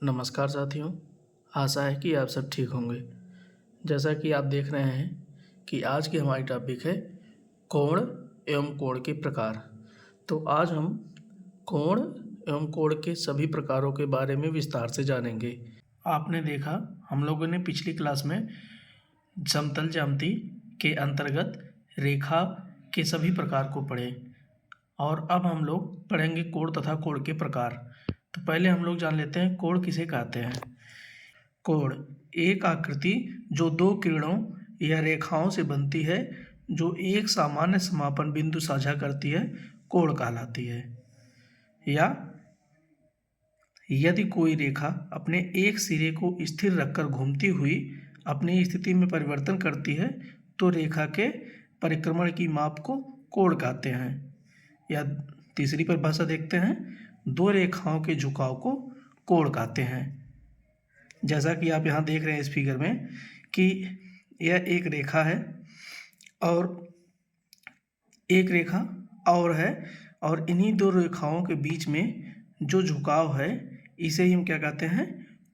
नमस्कार साथियों। आशा है कि आप सब ठीक होंगे। जैसा कि आप देख रहे हैं कि आज की हमारी टॉपिक है कोण एवं कोण के प्रकार। तो आज हम कोण एवं कोण के सभी प्रकारों के बारे में विस्तार से जानेंगे। आपने देखा, हम लोगों ने पिछली क्लास में समतल ज्यामिति के अंतर्गत रेखा के सभी प्रकार को पढ़े और अब हम लोग पढ़ेंगे कोण तथा कोण के प्रकार। तो पहले हम लोग जान लेते हैं कोण किसे कहते हैं। कोण एक आकृति जो दो किरणों या रेखाओं से बनती है जो एक सामान्य समापन बिंदु साझा करती है, कोण कहलाती है। या यदि कोई रेखा अपने एक सिरे को स्थिर रखकर घूमती हुई अपनी स्थिति में परिवर्तन करती है तो रेखा के परिक्रमण की माप को कोण कहते हैं। या तीसरी परिभाषा देखते हैं, दो रेखाओं के झुकाव को कोण कहते हैं। जैसा कि आप यहाँ देख रहे हैं इस फिगर में कि यह एक रेखा है और एक रेखा और है और इन्हीं दो रेखाओं के बीच में जो झुकाव है इसे ही हम क्या कहते हैं,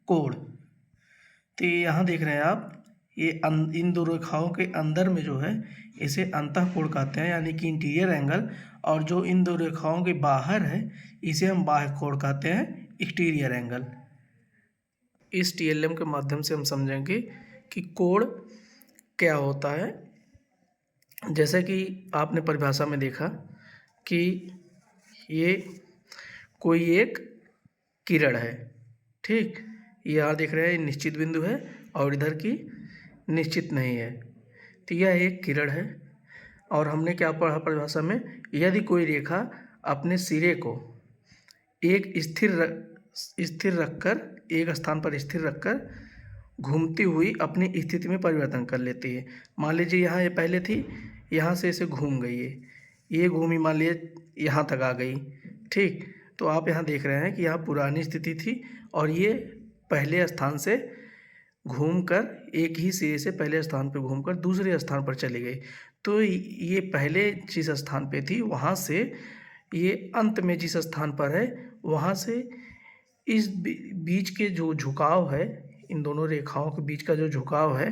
कोण। तो यहाँ देख रहे हैं आप, ये इन दो रेखाओं के अंदर में जो है इसे अंतःकोण कहते हैं, यानी कि इंटीरियर एंगल। और जो इन दो रेखाओं के बाहर है इसे हम बाह्य कोण कहते हैं, एक्सटीरियर एंगल। इस टीएलएम के माध्यम से हम समझेंगे कि कोण क्या होता है। जैसे कि आपने परिभाषा में देखा कि ये कोई एक किरण है, ठीक। यहाँ देख रहे हैं निश्चित बिंदु है और इधर की निश्चित नहीं है। तो यह एक किरण है और हमने क्या पढ़ा परिभाषा में, यदि कोई रेखा अपने सिरे को एक स्थिर रखकर, एक स्थान पर स्थिर रखकर घूमती हुई अपनी स्थिति में परिवर्तन कर लेती है। मान लीजिए यहाँ ये पहले थी, यहाँ से इसे घूम गई है, ये घूमी मान लीजिए यहाँ तक आ गई, ठीक। तो आप यहाँ देख रहे हैं कि यहाँ पुरानी स्थिति थी और ये पहले स्थान से घूमकर, एक ही सिरे से पहले स्थान पर घूमकर दूसरे स्थान पर चली गई। तो ये पहले जिस स्थान पे थी वहाँ से ये अंत में जिस स्थान पर है वहाँ से इस बीच के जो झुकाव है, इन दोनों रेखाओं के बीच का जो झुकाव है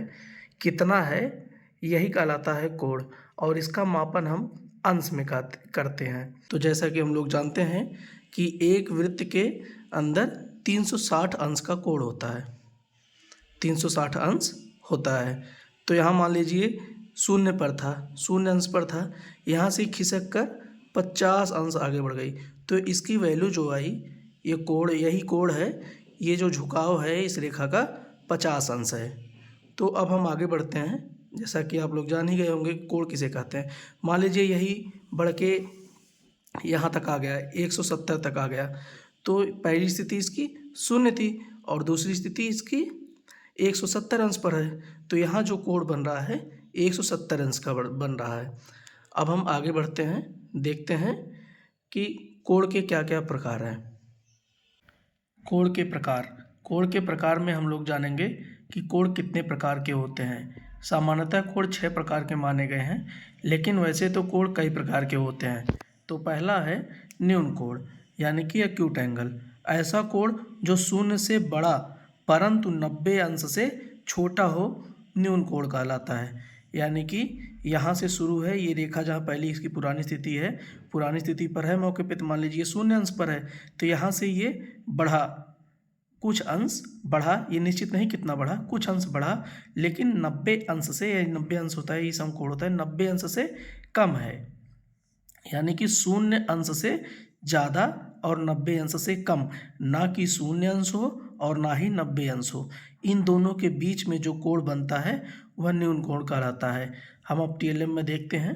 कितना है, यही कहलाता है कोण। और इसका मापन हम अंश में करते हैं। तो जैसा कि हम लोग जानते हैं कि एक वृत्त के अंदर 360 अंश का कोण होता है, 360 अंश होता है। तो यहाँ मान लीजिए शून्य पर था, शून्य अंश पर था, यहाँ से खिसक कर 50 अंश आगे बढ़ गई तो इसकी वैल्यू जो आई, ये कोण, यही कोण है। ये जो झुकाव है इस रेखा का 50 अंश है। तो अब हम आगे बढ़ते हैं। जैसा कि आप लोग जान ही गए होंगे कोण किसे कहते हैं। मान लीजिए यही बढ़ के यहाँ तक आ गया, 170 तक आ गया, तो पहली स्थिति इसकी शून्य थी और दूसरी स्थिति इसकी 170 अंश पर है। तो यहाँ जो कोण बन रहा है 170 अंश का बन रहा है। अब हम आगे बढ़ते हैं, देखते हैं कि कोण के क्या क्या प्रकार हैं। कोण के प्रकार में हम लोग जानेंगे कि कोण कितने प्रकार के होते हैं। सामान्यतः कोण 6 प्रकार के माने गए हैं, लेकिन वैसे तो कोण कई प्रकार के होते हैं। तो पहला है न्यून कोण, यानी कि एक्यूट एंगल। ऐसा कोण जो शून्य से बड़ा परंतु 90 अंश से छोटा हो, न्यून कोण कहलाता है। यानी कि यहाँ से शुरू है ये रेखा, जहाँ पहली इसकी पुरानी स्थिति है, पुरानी स्थिति पर है मौके पे, तो मान लीजिए शून्य अंश पर है, तो यहाँ से ये बढ़ा, कुछ अंश बढ़ा, ये निश्चित नहीं कितना बढ़ा, कुछ अंश बढ़ा, लेकिन 90 अंश से, या 90 अंश होता है ये समकोण होता है, 90 अंश से कम है। यानी कि शून्य अंश से ज़्यादा और 90 अंश से कम, ना कि शून्य अंश हो और ना ही 90 अंश हो। इन दोनों के बीच में जो कोण बनता है वह न्यून कोण कहलाता है। हम अब टीएलएम में देखते हैं।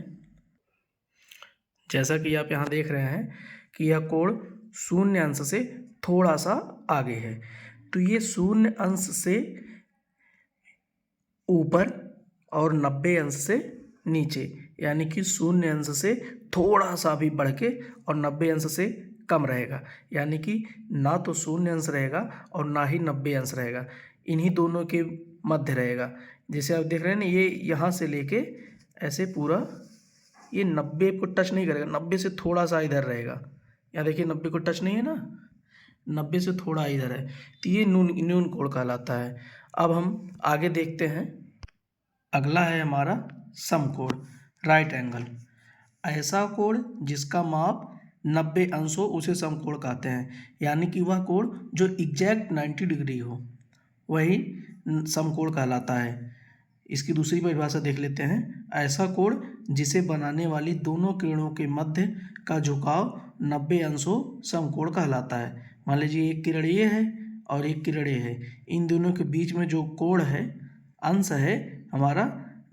जैसा कि आप यहाँ देख रहे हैं कि यह कोण शून्य अंश से थोड़ा सा आगे है, तो ये शून्य अंश से ऊपर और 90 अंश से नीचे, यानी कि शून्य अंश से थोड़ा सा भी बढ़ के और 90 अंश से कम रहेगा। यानी कि ना तो शून्य अंश रहेगा और ना ही 90 अंश रहेगा, इन्हीं दोनों के मध्य रहेगा। जैसे आप देख रहे हैं ना, ये यहाँ से लेके ऐसे पूरा ये 90 को टच नहीं करेगा, 90 से थोड़ा सा इधर रहेगा। यहाँ देखिए 90 को टच नहीं है ना, 90 से थोड़ा इधर है, तो ये न्यून कोण कहलाता है। अब हम आगे देखते हैं। अगला है हमारा समकोण, राइट एंगल। ऐसा कोण जिसका माप 90 अंश हो उसे समकोण कहते हैं, यानी कि वह कोण जो एग्जैक्ट 90 डिग्री हो वही समकोण कहलाता है। इसकी दूसरी परिभाषा देख लेते हैं। ऐसा कोण जिसे बनाने वाली दोनों किरणों के मध्य का झुकाव 90 अंश हो समकोण कहलाता है। मान लीजिए एक किरण ये है और एक किरण ये है, इन दोनों के बीच में जो कोण है, अंश है हमारा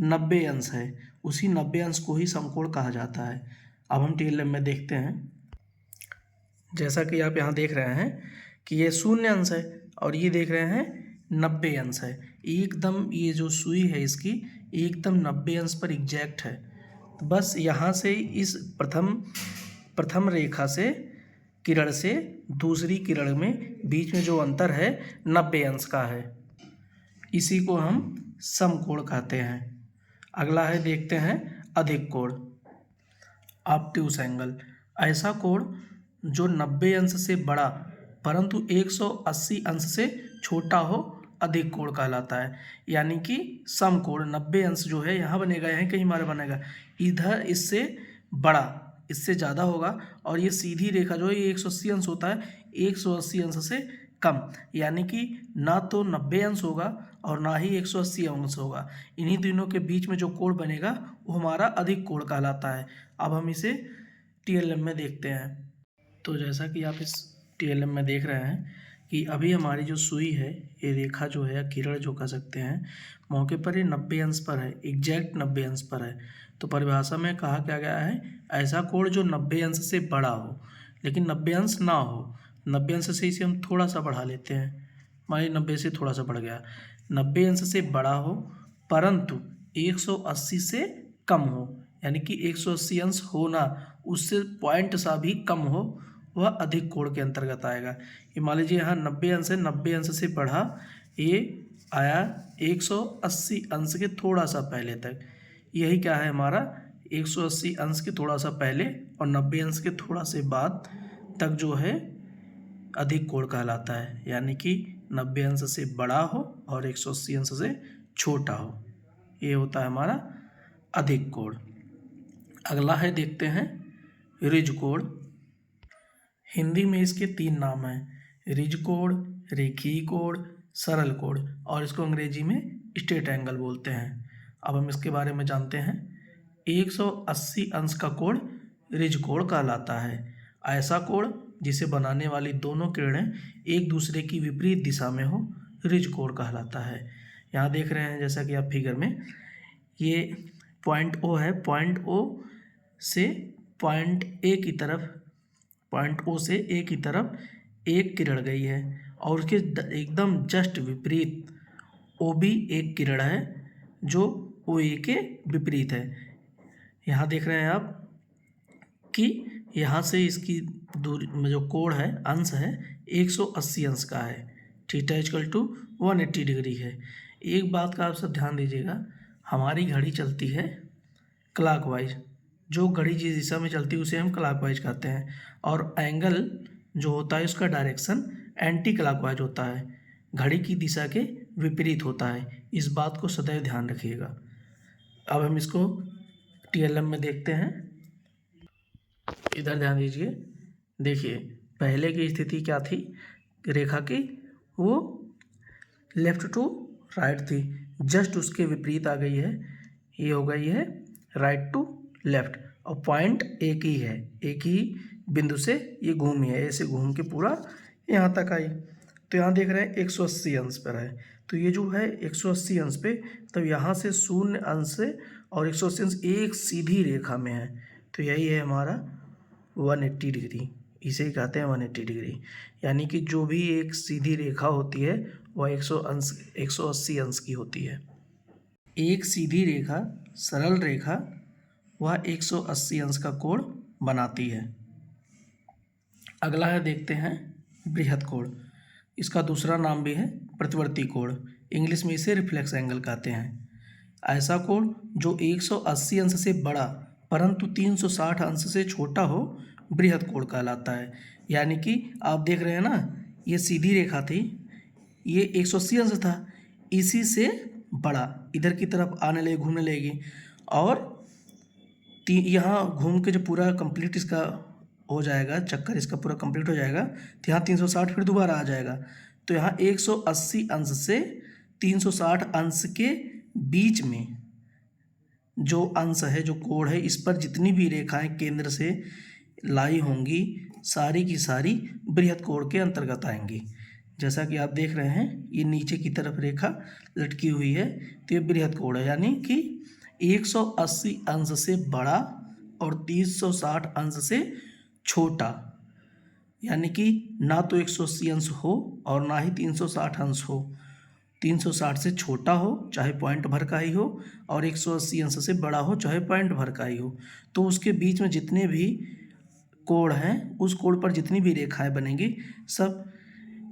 90 अंश है, उसी 90 अंश को ही समकोण कहा जाता है। अब हम टीएलएम में देखते हैं। जैसा कि आप यहाँ देख रहे हैं कि ये 0 अंश है और ये देख रहे हैं 90 अंश है। एकदम ये जो सुई है इसकी एकदम 90 अंश पर एग्जैक्ट है। तो बस यहाँ से इस प्रथम रेखा से किरण से दूसरी किरण में बीच में जो अंतर है 90 अंश का है, इसी को हम समकोण कहते हैं। अगला है, देखते हैं अधिक कोण, ऑब्ट्यूस एंगल। ऐसा कोण जो 90 अंश से बड़ा परंतु 180 अंश से छोटा हो अधिक कोण कहलाता है। यानी कि समकोण 90 अंश जो है यहाँ बनेगा, यहाँ कहीं हमारा बनेगा, इधर इससे बड़ा, इससे ज़्यादा होगा, और ये सीधी रेखा जो है ये 180 अंश होता है, 180 अंश से कम, यानी कि ना तो 90 अंश होगा और ना ही 180 अंश होगा। इन्हीं दोनों के बीच में जो कोण बनेगा वो हमारा अधिक कोण कहलाता है। अब हम इसे टीएलएम में देखते हैं। तो जैसा कि आप इस टीएलएम में देख रहे हैं कि अभी हमारी जो सुई है, ये रेखा जो है, किरण जो कह सकते हैं, मौके पर ये 90 अंश पर है, एग्जैक्ट 90 अंश पर है। तो परिभाषा में कहा क्या गया है, ऐसा कोण जो 90 अंश से बड़ा हो लेकिन 90 अंश ना हो। 90 अंश से इसे हम थोड़ा सा बढ़ा लेते हैं, मान 90 से थोड़ा सा बढ़ गया, 90 अंश से बड़ा हो परंतु 180 से कम हो, यानी कि 180 अंश होना उससे पॉइंट सा भी कम हो, वह अधिक कोण के अंतर्गत आएगा। ये मान लीजिए यहाँ 90 अंश है, 90 अंश से बढ़ा, ये आया 180 अंश के थोड़ा सा पहले तक, यही क्या है हमारा 180 अंश के थोड़ा सा पहले और 90 अंश के थोड़ा से बाद तक जो है अधिक कोण कहलाता है। यानी कि 90 अंश से बड़ा हो और 180 अंश से छोटा हो, ये होता है हमारा अधिक कोण। अगला है, देखते हैं रिज कोण। हिंदी में इसके 3 नाम हैं, रिज कोण, रेखीय कोण, सरल कोण, और इसको अंग्रेजी में स्ट्रेट एंगल बोलते हैं। अब हम इसके बारे में जानते हैं। 180 अंश का कोण रिज कोण कहलाता है। ऐसा कोण जिसे बनाने वाली दोनों किरणें एक दूसरे की विपरीत दिशा में हो रिज कोण कहलाता है। यहाँ देख रहे हैं जैसा कि आप फिगर में, ये पॉइंट O है, पॉइंट O से पॉइंट A की तरफ, पॉइंट O से A की तरफ एक किरण गई है और उसके एकदम जस्ट विपरीत OB एक किरण है जो OA के विपरीत है। यहाँ देख रहे हैं आप कि यहाँ से इसकी दूरी में जो कोण है, अंश है, 180 अंश का है। थीटा इक्वल टू 180 डिग्री है। एक बात का आप सब ध्यान दीजिएगा, हमारी घड़ी चलती है क्लॉकवाइज, जो घड़ी जिस दिशा में चलती है उसे हम क्लॉकवाइज कहते हैं, और एंगल जो होता है उसका डायरेक्शन एंटी क्लॉकवाइज होता है, घड़ी की दिशा के विपरीत होता है। इस बात को सदैव ध्यान रखिएगा। अब हम इसको टीएलएम में देखते हैं। इधर ध्यान दीजिए, देखिए पहले की स्थिति क्या थी रेखा की, वो लेफ़्ट टू राइट थी, जस्ट उसके विपरीत आ गई है, ये हो गई है राइट टू लेफ़्ट, और पॉइंट एक ही है, एक ही बिंदु से ये घूमी है, ऐसे घूम के पूरा यहाँ तक आई। तो यहाँ देख रहे हैं 180 अंश पर है, तो ये जो है 180 अंश पे, तब यहाँ से 0 अंश से और 180 अंश एक सीधी रेखा में है, तो यही है हमारा 180 डिग्री, इसे ही कहते हैं 180 डिग्री। यानी कि जो भी एक सीधी रेखा होती है वह 180 अंश की होती है। एक सीधी रेखा, सरल रेखा, वह 180 अंश का कोण बनाती है। अगला है, देखते हैं बृहद कोण। इसका दूसरा नाम भी है प्रतिवर्ती कोण, इंग्लिश में इसे रिफ्लेक्स एंगल कहते हैं। ऐसा कोण जो 180 अंश से बड़ा परंतु 360 अंश से छोटा हो बृहद कोण कहलाता है। यानी कि आप देख रहे हैं ना, ये सीधी रेखा थी, ये 180 अंश था, इसी से बड़ा इधर की तरफ आने लगे, घूमने लगेगी, और यहाँ घूम के जो पूरा कंप्लीट इसका हो जाएगा, चक्कर इसका पूरा कंप्लीट हो जाएगा, तो यहाँ 360 फिर दोबारा आ जाएगा। तो यहाँ 180 अंश से 360 अंश के बीच में जो अंश है, जो कोण है, इस पर जितनी भी रेखाएं केंद्र से लाई होंगी, सारी की सारी बृहद कोण के अंतर्गत आएंगी। जैसा कि आप देख रहे हैं, ये नीचे की तरफ रेखा लटकी हुई है, तो ये बृहद कोण है, यानी कि 180 अंश से बड़ा और 360 अंश से छोटा, यानी कि ना तो 180 अंश हो और ना ही 360 अंश हो, 360 से छोटा हो चाहे पॉइंट भर का ही हो, और 180 अंश से बड़ा हो चाहे पॉइंट भर का ही हो। तो उसके बीच में जितने भी कोण हैं, उस कोण पर जितनी भी रेखाएं बनेंगी, सब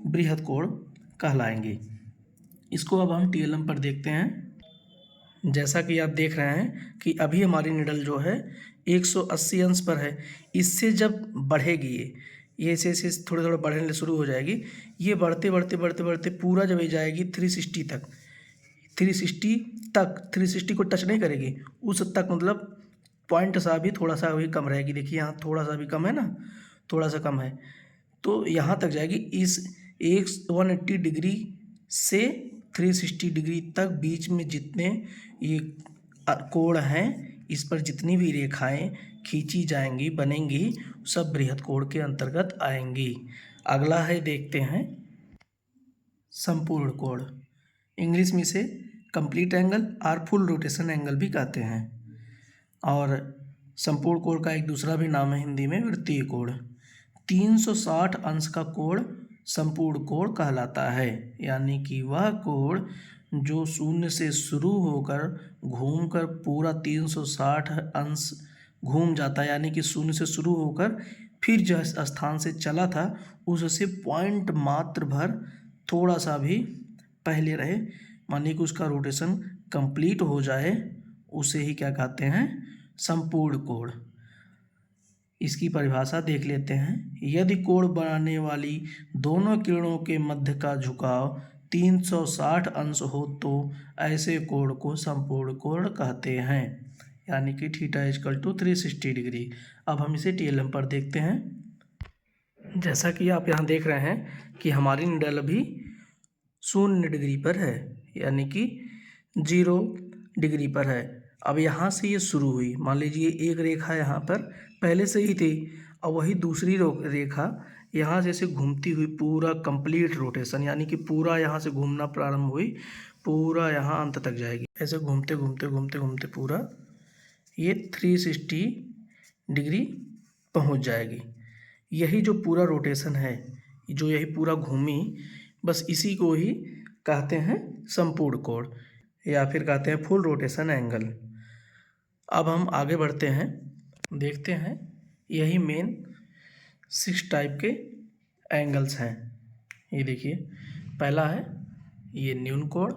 बृहद कोण कहलाएंगे। इसको अब हम टीएलएम पर देखते हैं। जैसा कि आप देख रहे हैं कि अभी हमारी निडल जो है 180 अंश पर है, इससे जब बढ़ेगी ये ऐसे थोड़े थोड़े बढ़ने शुरू हो जाएगी, ये बढ़ते बढ़ते बढ़ते बढ़ते पूरा जब ये जाएगी 360 तक, 360 को टच नहीं करेगी, उस तक मतलब पॉइंट सा भी थोड़ा सा भी कम रहेगी। देखिए यहाँ थोड़ा सा भी कम है ना, थोड़ा सा कम है, तो यहाँ तक जाएगी। इस 180 डिग्री से 360 डिग्री तक बीच में जितने ये कोण हैं, इस पर जितनी भी रेखाएं खींची जाएंगी, बनेंगी, सब बृहद कोण के अंतर्गत आएंगी। अगला है, देखते हैं संपूर्ण कोण। इंग्लिश में इसे कंप्लीट एंगल और फुल रोटेशन एंगल भी कहते हैं, और संपूर्ण कोण का एक दूसरा भी नाम है हिंदी में वृत्तीय कोण। 360 अंश का कोण संपूर्ण कोण कहलाता है, यानी कि वह कोण जो शून्य से शुरू होकर घूमकर पूरा 360 अंश घूम जाता है, यानी कि शून्य से शुरू होकर फिर जिस स्थान से चला था उससे पॉइंट मात्र भर थोड़ा सा भी पहले रहे, मानिए कि उसका रोटेशन कंप्लीट हो जाए, उसे ही क्या कहते हैं, संपूर्ण कोण। इसकी परिभाषा देख लेते हैं। यदि कोण बनाने वाली दोनों किरणों के मध्य का झुकाव 360 अंश हो तो ऐसे कोण को संपूर्ण कोण कहते हैं, यानी कि थीटा इक्वल टू 360 डिग्री। अब हम इसे टीएलएम पर देखते हैं। जैसा कि आप यहाँ देख रहे हैं कि हमारी निडल अभी 0 डिग्री पर है, यानी कि 0 डिग्री पर है। अब यहाँ से ये शुरू हुई, मान लीजिए एक रेखा यहाँ पर पहले से ही थी, और वही दूसरी रेखा यहाँ से ऐसे घूमती हुई पूरा कंप्लीट रोटेशन, यानी कि पूरा यहाँ से घूमना प्रारंभ हुई, पूरा यहाँ अंत तक जाएगी, ऐसे घूमते घूमते घूमते घूमते पूरा ये 360 डिग्री पहुँच जाएगी। यही जो पूरा रोटेशन है, जो यही पूरा घूमी, बस इसी को ही कहते हैं संपूर्ण कोण, या फिर कहते हैं फुल रोटेशन एंगल। अब हम आगे बढ़ते हैं, देखते हैं यही मेन 6 टाइप के एंगल्स हैं। ये देखिए, पहला है ये न्यून कोण,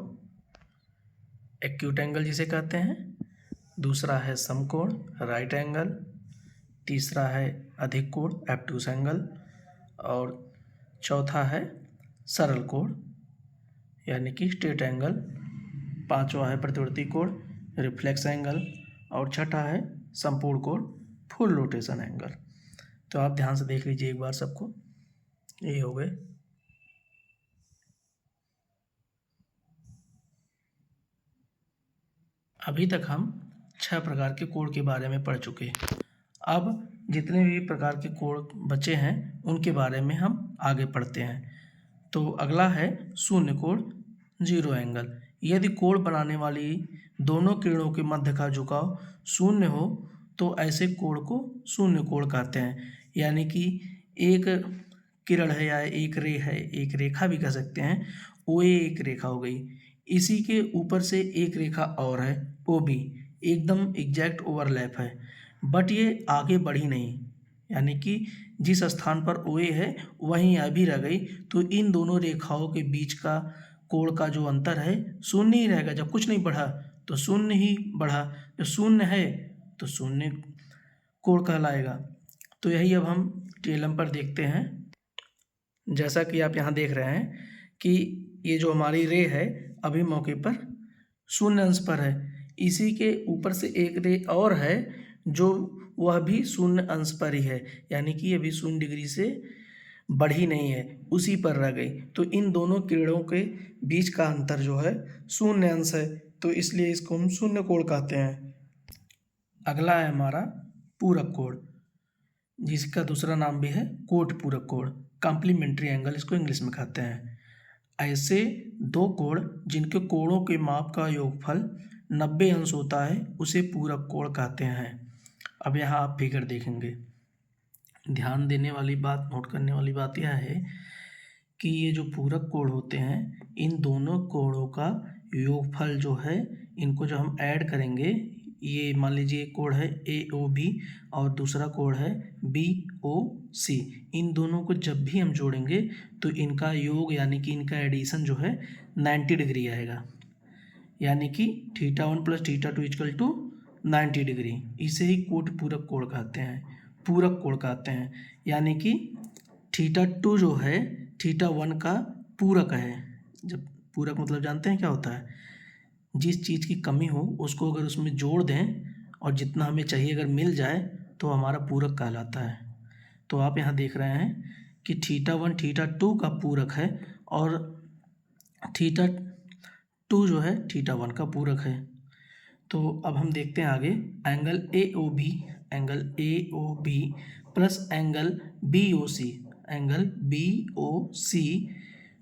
एक्यूट एंगल जिसे कहते हैं। दूसरा है समकोण, राइट एंगल। तीसरा है अधिक कोण, एब्ट्यूस एंगल। और चौथा है सरल कोण, यानी कि स्ट्रेट एंगल। पांचवा है प्रतिवर्ती कोण, रिफ्लेक्स एंगल। और छठा है संपूर्ण कोण, फुल रोटेशन एंगल। तो आप ध्यान से देख लीजिए एक बार सबको, ये हो गए। अभी तक हम 6 प्रकार के कोण के बारे में पढ़ चुके हैं। अब जितने भी प्रकार के कोण बचे हैं उनके बारे में हम आगे पढ़ते हैं। तो अगला है शून्य कोण, जीरो एंगल। यदि कोण बनाने वाली दोनों किरणों के मध्य का झुकाव शून्य हो तो ऐसे कोण को शून्य कोण कहते हैं, यानी कि एक किरण है या एक रे है, एक रेखा भी कह सकते हैं, ओ ए एक रेखा हो गई, इसी के ऊपर से एक रेखा और है ओ बी, एकदम एग्जैक्ट ओवरलैप है, बट ये आगे बढ़ी नहीं, यानी कि जिस स्थान पर ओ ए है वहीं अभी रह गई, तो इन दोनों रेखाओं के बीच का कोण का जो अंतर है शून्य ही रहेगा। जब कुछ नहीं बढ़ा तो शून्य ही बढ़ा, जब शून्य है तो शून्य कोण कहलाएगा। तो यही अब हम टीएलएम पर देखते हैं। जैसा कि आप यहाँ देख रहे हैं कि ये जो हमारी रे है अभी मौके पर 0 अंश पर है। इसी के ऊपर से एक रे और है जो वह भी 0 अंश पर ही है, यानी कि अभी 0 डिग्री से बढ़ी नहीं है, उसी पर रह गई। तो इन दोनों किरणों के बीच का अंतर जो है 0 अंश है, तो इसलिए इसको हम शून्य कोण कहते हैं। अगला है हमारा पूरक कोण, जिसका दूसरा नाम भी है कोट पूरक कोण, कॉम्प्लीमेंट्री एंगल इसको इंग्लिश में कहते हैं। ऐसे दो कोण जिनके कोणों के माप का योगफल 90 अंश होता है उसे पूरक कोण कहते हैं। अब यहाँ आप फिगर देखेंगे, ध्यान देने वाली बात, नोट करने वाली बात यह है कि ये जो पूरक कोण होते हैं इन दोनों कोणों का योगफल जो है, इनको जो हम ऐड करेंगे, ये मान लीजिए एक कोण है AOB और दूसरा कोण है BOC, इन दोनों को जब भी हम जोड़ेंगे तो इनका योग यानी कि इनका एडिशन जो है 90 डिग्री आएगा, यानी कि θ1 + θ2 = 90 डिग्री। इसे ही कोट पूरक कोण कहते हैं, पूरक कोण कहते हैं। यानी कि θ2 जो है θ1 का पूरक है। जब पूरक मतलब जानते हैं क्या होता है, जिस चीज़ की कमी हो उसको अगर उसमें जोड़ दें और जितना हमें चाहिए अगर मिल जाए तो हमारा पूरक कहलाता है। तो आप यहाँ देख रहे हैं कि θ1 θ2 का पूरक है और θ2 जो है θ1 का पूरक है। तो अब हम देखते हैं आगे, angle AOB plus angle BOC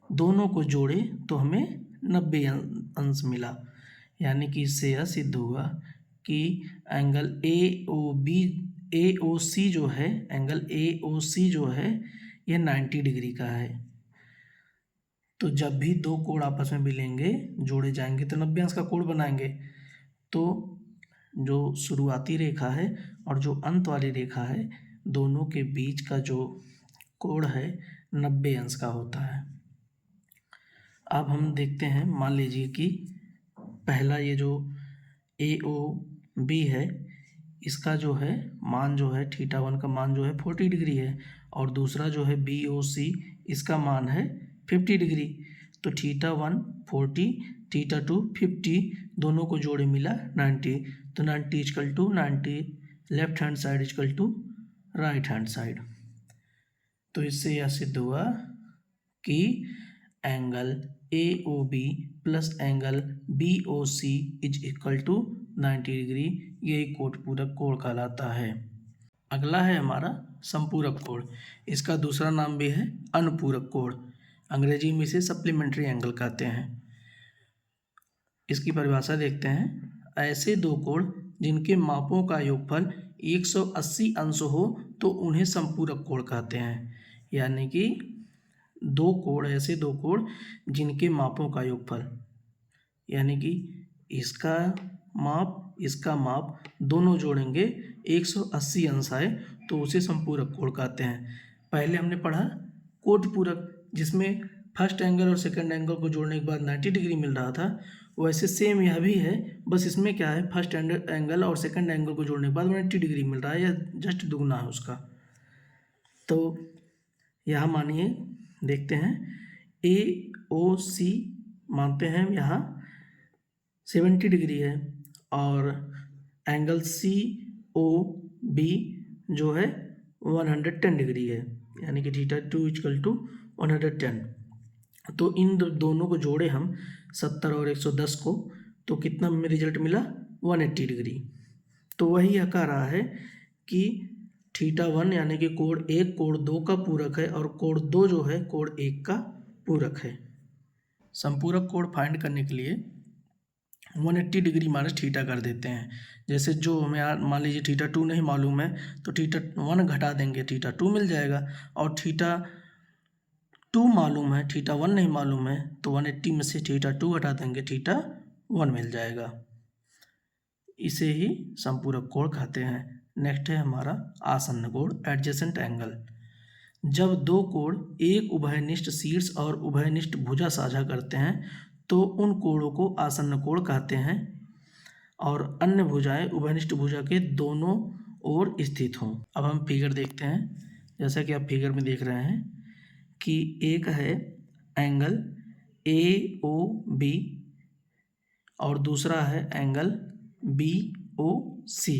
दोनों को जोड़े तो हमें 90 अंश मिला। यानी कि इससे यह सिद्ध हुआ कि एंगल AOC जो है, एंगल AOC जो है यह 90 डिग्री का है। तो जब भी दो कोण आपस में मिलेंगे, जोड़े जाएंगे तो 90 अंश का कोण बनाएंगे। तो जो शुरुआती रेखा है और जो अंत वाली रेखा है, दोनों के बीच का जो कोण है 90 अंश का होता है। अब हम देखते हैं, मान लीजिए कि पहला ये जो AOB है इसका जो है मान जो है θ1 का मान जो है 40 डिग्री है और दूसरा जो है BOC इसका मान है 50 डिग्री। तो θ1 40 θ2 50 दोनों को जोड़े मिला 90। तो 90 = 90 left hand side = right hand side. तो इससे यह सिद्ध हुआ कि angle AOB plus angle BOC = 90 degree, यही कोट पूरक कोण कहलाता है। अगला है हमारा संपूरक कोण, इसका दूसरा नाम भी है अनुपूरक कोण, अंग्रेजी में इसे सप्लीमेंट्री एंगल कहते हैं। इसकी परिभाषा देखते हैं, ऐसे दो कोण जिनके मापों का योगफल 180 अंश हो तो उन्हें संपूरक कोण कहते हैं। यानी कि दो कोण, ऐसे दो कोण जिनके मापों का योगफल, यानी कि इसका माप दोनों जोड़ेंगे 180 अंश आए तो उसे संपूरक कोण कहते हैं। पहले हमने पढ़ा कोट पूरक, जिसमें फर्स्ट एंगल और सेकंड एंगल को जोड़ने के बाद 90 डिग्री मिल रहा था, वैसे सेम यह भी है, बस इसमें क्या है, फर्स्ट एंगल और सेकंड एंगल को जोड़ने के बाद 90 डिग्री मिल रहा है, या जस्ट दुगना है उसका। तो यहाँ मानिए देखते हैं, AOC मानते हैं यहाँ 70 डिग्री है और एंगल COB जो है 110 डिग्री है, यानी कि θ2 = 110। तो इन दोनों को जोड़े हम 70 और 110 को, तो कितना में रिजल्ट मिला, 180 डिग्री। तो वही यह कह रहा है कि θ1 यानी कि कोण 1 कोण 2 का पूरक है और कोण 2 जो है कोण 1 का पूरक है। संपूरक कोण फाइंड करने के लिए 180 डिग्री माइनस θ कर देते हैं। जैसे जो हमें मान लीजिए θ2 नहीं मालूम है तो θ1 घटा देंगे, θ2 मिल जाएगा, और θ2 मालूम है, θ1 नहीं मालूम है, तो 180 में से θ2 घटा देंगे, θ1 मिल जाएगा। इसे ही संपूरक कोण कहते हैं। नेक्स्ट है हमारा आसन्न कोण, एडजेसेंट एंगल। जब दो कोण एक उभयनिष्ठ शीर्ष और उभयनिष्ठ भुजा साझा करते हैं तो उन कोणों को आसन्न कोण कहते हैं, और अन्य भुजाएं उभयनिष्ठ भुजा के दोनों ओर स्थित हों। अब हम फिगर देखते हैं, जैसा कि आप फिगर में देख रहे हैं कि एक है एंगल AOB और दूसरा है एंगल BOC।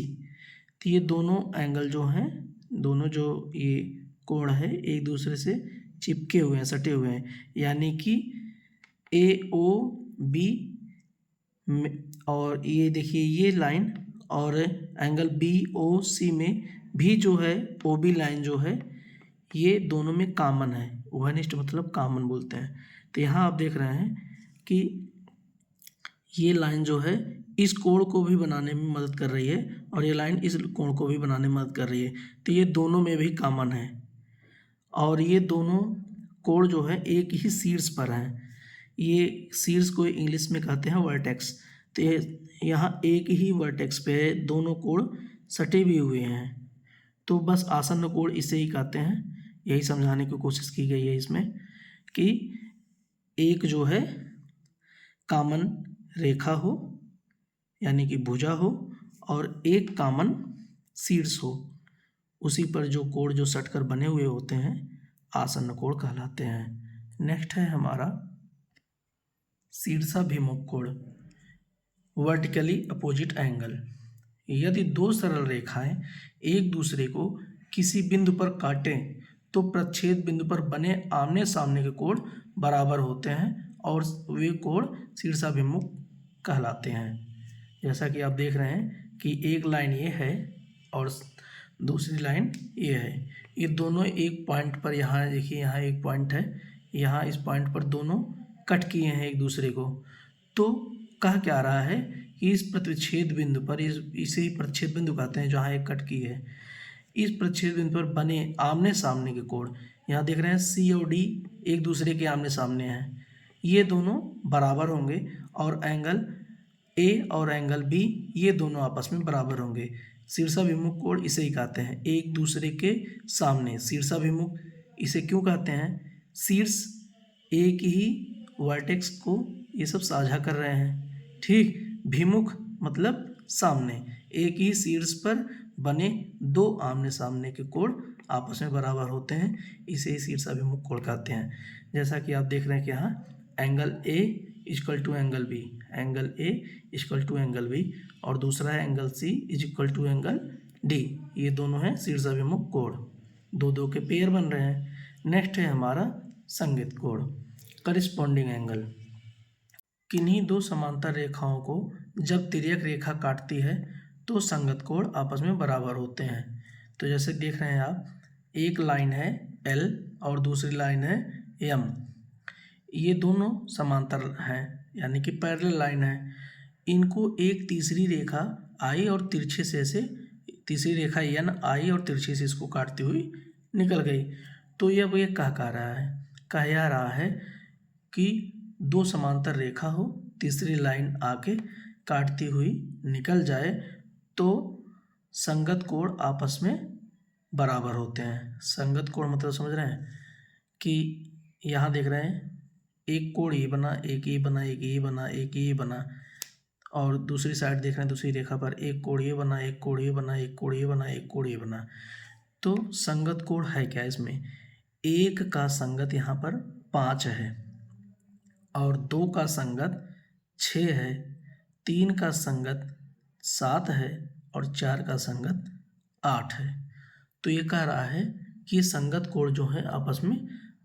तो ये दोनों एंगल जो हैं, दोनों जो ये कोण है एक दूसरे से चिपके हुए हैं, सटे हुए हैं, यानी कि AOB और ये देखिए ये लाइन और एंगल BOC में भी जो है OB लाइन जो है ये दोनों में कॉमन है। वनिष्ठ मतलब कॉमन बोलते हैं। तो यहाँ आप देख रहे हैं कि ये लाइन जो है इस कोण को भी बनाने में मदद कर रही है और ये लाइन इस कोण को भी बनाने में मदद कर रही है। तो ये दोनों में भी कॉमन है और ये दोनों कोण जो है एक ही शीर्ष पर हैं। ये शीर्ष को इंग्लिश में कहते हैं वर्टेक्स। तो यहाँ एक ही वर्टेक्स पे दोनों कोण सटे भी हुए हैं, तो बस आसन्न कोण इसे ही कहते हैं। यही समझाने की कोशिश की गई है इसमें कि एक जो है कॉमन रेखा हो यानी कि भुजा हो और एक कॉमन शीर्ष हो, उसी पर जो कोण जो सटकर बने हुए होते हैं आसन्न कोण कहलाते हैं। नेक्स्ट है हमारा शीर्षाभिमुख कोण, वर्टिकली अपोजिट एंगल। यदि दो सरल रेखाएं एक दूसरे को किसी बिंदु पर काटें तो प्रच्छेद बिंदु पर बने आमने सामने के कोण बराबर होते हैं और वे कोण शीर्षाभिमुख कहलाते हैं। जैसा कि आप देख रहे हैं कि एक लाइन ये है और दूसरी लाइन ये है, ये दोनों एक पॉइंट पर, यहाँ देखिए यहाँ एक पॉइंट है, यहाँ इस पॉइंट पर दोनों कट किए हैं एक दूसरे को। तो कह क्या रहा है कि इस प्रतिच्छेद बिंदु पर, इसे ही प्रतिच्छेद बिंदु कहते हैं जहाँ एक कट की है, इस प्रतिच्छेद बिंदु पर बने आमने सामने के कोण, यहाँ देख रहे हैं C और D एक दूसरे के आमने सामने हैं, ये दोनों बराबर होंगे और एंगल A और एंगल B ये दोनों आपस में बराबर होंगे। शीर्षाभिमुख कोण इसे ही कहते हैं, एक दूसरे के सामने। शीर्षाभिमुख इसे क्यों कहते हैं? शीर्ष एक ही वर्टेक्स को ये सब साझा कर रहे हैं, ठीक। भिमुख मतलब सामने, एक ही शीर्ष पर बने दो आमने सामने के कोण आपस में बराबर होते हैं, इसे ही शीर्षाभिमुख कोण कहते हैं। जैसा कि आप देख रहे हैं कि यहाँ angle A equal to angle B, angle A equal to angle B और दूसरा है angle C equal to angle D, ये दोनों हैं शीर्षाभिमुख कोण, दो दो के पेयर बन रहे हैं। नेक्स्ट है हमारा संगत कोण, करिस्पॉन्डिंग एंगल। किन्हीं दो समांतर रेखाओं को जब तिर्यक रेखा काटती है तो संगत कोण आपस में बराबर होते हैं। तो जैसे देख रहे हैं आप, एक लाइन है L और दूसरी लाइन है M, ये दोनों समांतर हैं यानी कि पैरेलल लाइन है। इनको एक तीसरी रेखा I और तिरछे से तीसरी रेखा N I और तिरछे से इसको काटती हुई निकल गई। तो अब ये कह रहा है कि दो समांतर रेखा हो, तीसरी लाइन आके काटती हुई निकल जाए तो संगत कोण आपस में बराबर होते हैं। संगत कोण मतलब समझ रहे हैं कि यहाँ देख रहे हैं एक कोण ये बना, एक ये बना, एक ये बना, एक ये बना, और दूसरी साइड देख रहे हैं दूसरी रेखा पर एक कोण ये बना, एक कोण ये बना, एक कोण ये बना, एक कोण ये बना। तो संगत कोण है क्या इसमें? एक का संगत यहाँ पर 5 है और 2 का संगत 6 है, 3 का संगत 7 है और 4 का संगत 8 है। तो ये कह रहा है कि संगत कोण जो है आपस में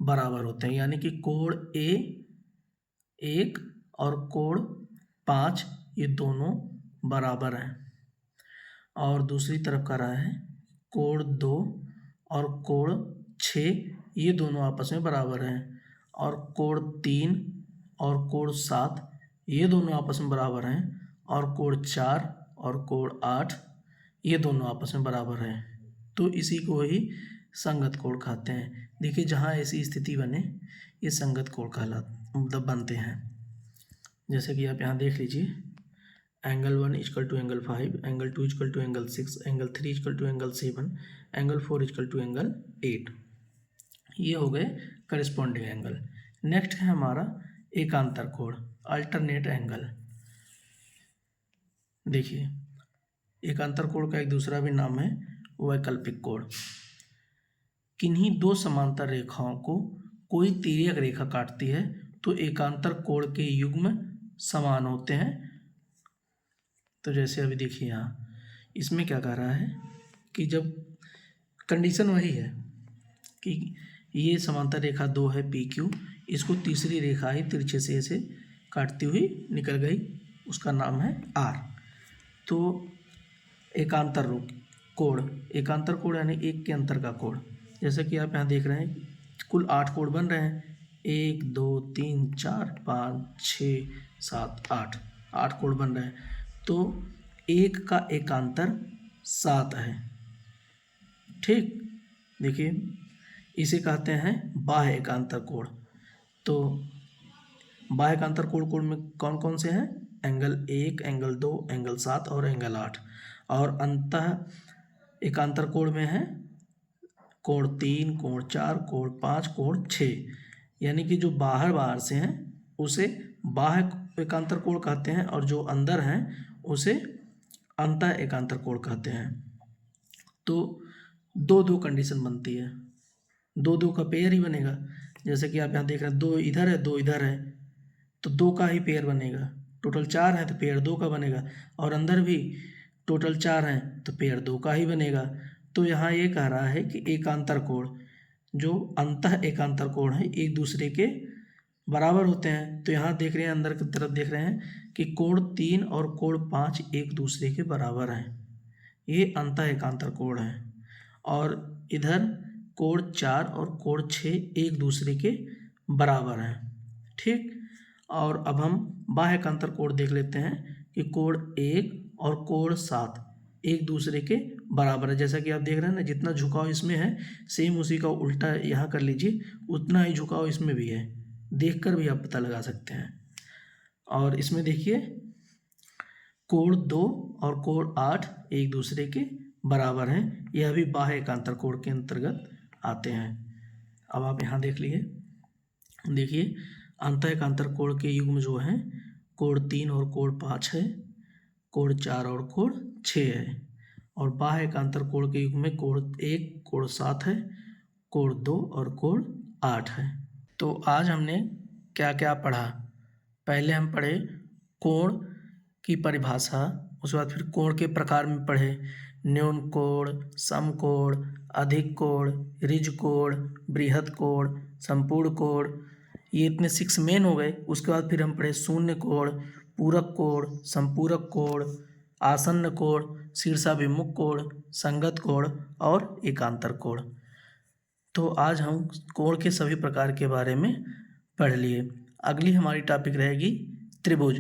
बराबर होते हैं, यानी कि कोण A 1 और कोण 5 ये दोनों बराबर हैं। और दूसरी तरफ कह रहा है कोण 2 और कोण 6 ये दोनों आपस में बराबर हैं, और कोण 3 और कोण 7 ये दोनों आपस में बराबर हैं, और कोण 4 और कोण 8 ये दोनों आपस में बराबर हैं। तो इसी को ही संगत कोण कहते हैं। देखिए जहाँ ऐसी स्थिति बने ये संगत कोण मतलब बनते हैं। जैसे कि आप यहाँ देख लीजिए, angle 1 equal to angle 5, angle 2 equal to angle 6, angle 3 equal to angle 7, angle 4 equal to angle 8, ये हो गए करिस्पॉन्डिंग एंगल। नेक्स्ट है हमारा एकांतर कोण, अल्टरनेट एंगल। देखिए एकांतर कोण का एक दूसरा भी नाम है वैकल्पिक कोण। किन्हीं दो समांतर रेखाओं को कोई तिर्यक रेखा काटती है तो एकांतर कोण के युग्म समान होते हैं। तो जैसे अभी देखिए यहाँ इसमें क्या कह रहा है कि जब कंडीशन वही है कि ये समांतर रेखा 2 है PQ, इसको तीसरी रेखा ही तिरछे से ऐसे काटती हुई निकल गई, उसका नाम है R। तो एकांतर कोण यानी एक के अंतर का कोण, जैसे कि आप यहाँ देख रहे हैं कुल 8 कोण बन रहे हैं, 1 2 3 4 5 6 7 8 कोण बन रहे हैं। तो एक का एकांतर 7 है। ठीक, देखिए इसे कहते हैं बाह्य एकांतर कोण। तो बाह्य एकांतर कोण में कौन कौन से हैं? एंगल 1, एंगल 2, एंगल 7 और एंगल 8। और अंतः एकांतर कोण में है कोण 3, कोण 4, कोण 5, कोण 6। यानी कि जो बाहर से हैं उसे बाह्य एकांतर कोण कहते हैं और जो अंदर हैं उसे अंतः एकांतर कोण कहते हैं। तो 2-2 कंडीशन बनती है, 2-2 का पेयर ही बनेगा। जैसे कि आप यहाँ देख रहे हैं 2 इधर है 2 इधर है, तो 2 का ही पेयर बनेगा। टोटल 4 है तो पेयर 2 का बनेगा, और अंदर भी टोटल 4 हैं तो पेयर 2 का ही बनेगा। तो यहाँ ये कह रहा है कि एकांतर कोण जो अंतः एकांतर कोण है एक दूसरे के बराबर होते हैं। तो यहाँ देख रहे हैं अंदर की तरफ देख रहे हैं कि कोण 3 और कोण 5 एक दूसरे के बराबर हैं, ये अंतः एकांतर कोण है। और इधर कोण 4 और कोण 6 एक दूसरे के बराबर हैं। ठीक, और अब हम बाह्य एकांतर कोण देख लेते हैं कि कोण 1 और कोण 7 एक दूसरे के बराबर है। जैसा कि आप देख रहे हैं ना, जितना झुकाव इसमें है सेम उसी का उल्टा यहाँ कर लीजिए, उतना ही झुकाव इसमें भी है, देखकर भी आप पता लगा सकते हैं। और इसमें देखिए कोण 2 और कोण 8 एक दूसरे के बराबर हैं, यह भी बाह्य एकांतर कोण के अंतर्गत आते हैं। अब आप यहाँ देख देखिए अंतः एकांतर कोण के युग्म जो हैं कोण 3 और कोण 5 है, कोण 4 और कोण 6 है, और बाह्य एकांतर कोण के युग्म में कोण 1 कोण 7 है, कोण 2 और कोण 8 है। तो आज हमने क्या क्या पढ़ा? पहले हम पढ़े कोण की परिभाषा, उसके बाद फिर कोण के प्रकार में पढ़े न्यून कोण, समकोण, अधिक कोण, ऋज कोण, बृहद कोण, संपूर्ण कोण, ये इतने 6 मेन हो गए। उसके बाद फिर हम पढ़े शून्य कोण, पूरक कोण, संपूरक कोण, आसन्न कोण, शीर्षाभिमुख कोण, संगत कोण और एकांतर कोण। तो आज हम कोण के सभी प्रकार के बारे में पढ़ लिए। अगली हमारी टॉपिक रहेगी त्रिभुज।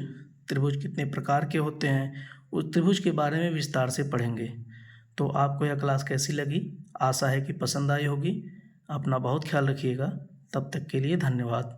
त्रिभुज कितने प्रकार के होते हैं उस त्रिभुज के बारे में विस्तार से पढ़ेंगे। तो आपको यह क्लास कैसी लगी? आशा है कि पसंद आई होगी। अपना बहुत ख्याल रखिएगा। तब तक के लिए धन्यवाद।